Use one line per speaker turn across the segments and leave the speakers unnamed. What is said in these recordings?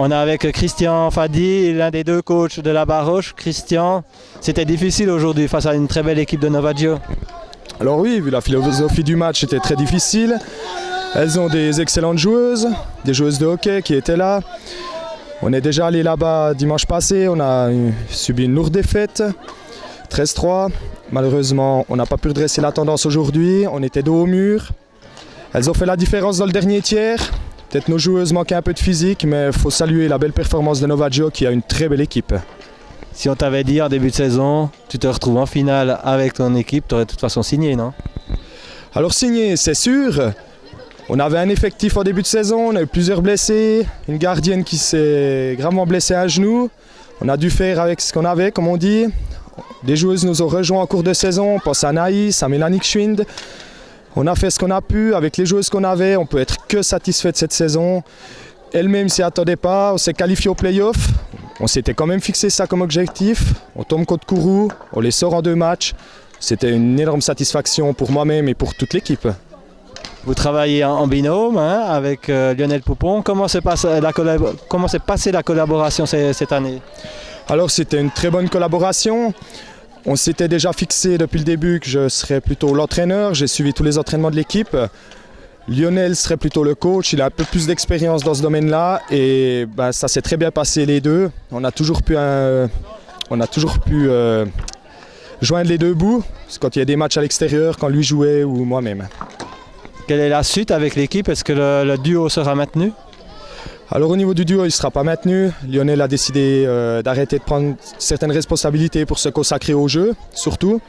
On est avec Christian Fadi, l'un des deux coachs de la Baroche. Christian, c'était difficile aujourd'hui face à une très belle équipe de Novagio.
Alors oui, vu la philosophie du match, c'était très difficile. Elles ont des excellentes joueuses, des joueuses de hockey qui étaient là. On est déjà allé là-bas dimanche passé, on a subi une lourde défaite, 13-3. Malheureusement, on n'a pas pu redresser la tendance aujourd'hui, on était dos au mur. Elles ont fait la différence dans le dernier tiers. Peut-être nos joueuses manquaient un peu de physique, mais il faut saluer la belle performance de Novagio qui a une très belle équipe.
Si on t'avait dit en début de saison, tu te retrouves en finale avec ton équipe, tu aurais de toute façon signé, non?
Alors signé, c'est sûr. On avait un effectif en début de saison, on a eu plusieurs blessés, une gardienne qui s'est gravement blessée à un genou. On a dû faire avec ce qu'on avait, comme on dit. Des joueuses nous ont rejoints en cours de saison, on pense à Naïs, à Mélanie Schwind. On a fait ce qu'on a pu avec les joueuses qu'on avait, on peut être que satisfait de cette saison. Elle-même ne s'y attendait pas, on s'est qualifié au play-off. On s'était quand même fixé ça comme objectif. On tombe contre Kourou, on les sort en 2 matchs. C'était une énorme satisfaction pour moi-même et pour toute l'équipe.
Vous travaillez en binôme avec Lionel Poupon. Comment s'est passée la collaboration cette année?
Alors c'était une très bonne collaboration. On s'était déjà fixé depuis le début que je serais plutôt l'entraîneur. J'ai suivi tous les entraînements de l'équipe. Lionel serait plutôt le coach. Il a un peu plus d'expérience dans ce domaine-là. Et ça s'est très bien passé les deux. On a toujours pu joindre les deux bouts. Quand il y a des matchs à l'extérieur, quand lui jouait ou moi-même.
Quelle est la suite avec l'équipe? Est-ce que le duo sera maintenu?
Alors au niveau du duo, il ne sera pas maintenu. Lionel a décidé d'arrêter de prendre certaines responsabilités pour se consacrer au jeu, surtout.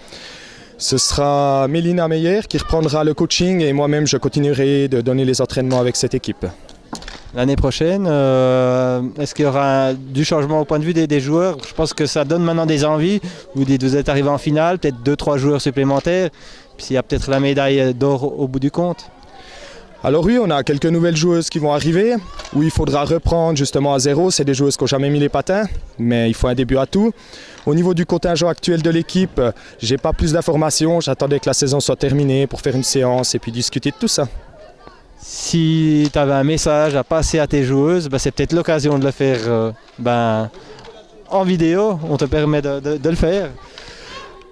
Ce sera Mélina Meyer qui reprendra le coaching et moi-même je continuerai de donner les entraînements avec cette équipe.
L'année prochaine, est-ce qu'il y aura du changement au point de vue des joueurs? Je pense que ça donne maintenant des envies. Vous dites vous êtes arrivé en finale, peut-être 2-3 joueurs supplémentaires. Puis il y a peut-être la médaille d'or au bout du compte.
Alors oui, on a quelques nouvelles joueuses qui vont arriver, où il faudra reprendre justement à zéro. C'est des joueuses qui n'ont jamais mis les patins, mais il faut un début à tout. Au niveau du contingent actuel de l'équipe, j'ai pas plus d'informations. J'attendais que la saison soit terminée pour faire une séance et puis discuter de tout ça.
Si tu avais un message à passer à tes joueuses, c'est peut-être l'occasion de le faire en vidéo. On te permet de le faire.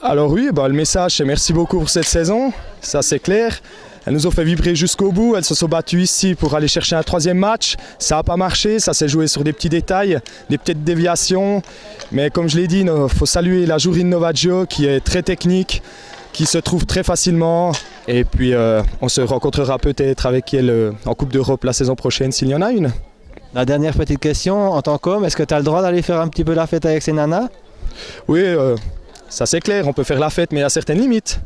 Alors oui, le message c'est merci beaucoup pour cette saison, ça c'est clair. Elles nous ont fait vibrer jusqu'au bout, elles se sont battues ici pour aller chercher un 3e match. Ça n'a pas marché, ça s'est joué sur des petits détails, des petites déviations. Mais comme je l'ai dit, il faut saluer la Jourine Novagio qui est très technique, qui se trouve très facilement. Et puis on se rencontrera peut-être avec elle en Coupe d'Europe la saison prochaine s'il y en a une.
La dernière petite question, en tant qu'homme, est-ce que tu as le droit d'aller faire un petit peu la fête avec ces nanas?
Oui, ça c'est clair, on peut faire la fête mais à certaines limites.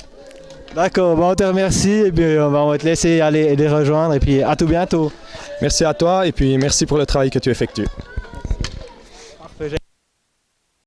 D'accord, on te remercie et puis on va te laisser aller les rejoindre et puis à tout bientôt.
Merci à toi et puis merci pour le travail que tu effectues.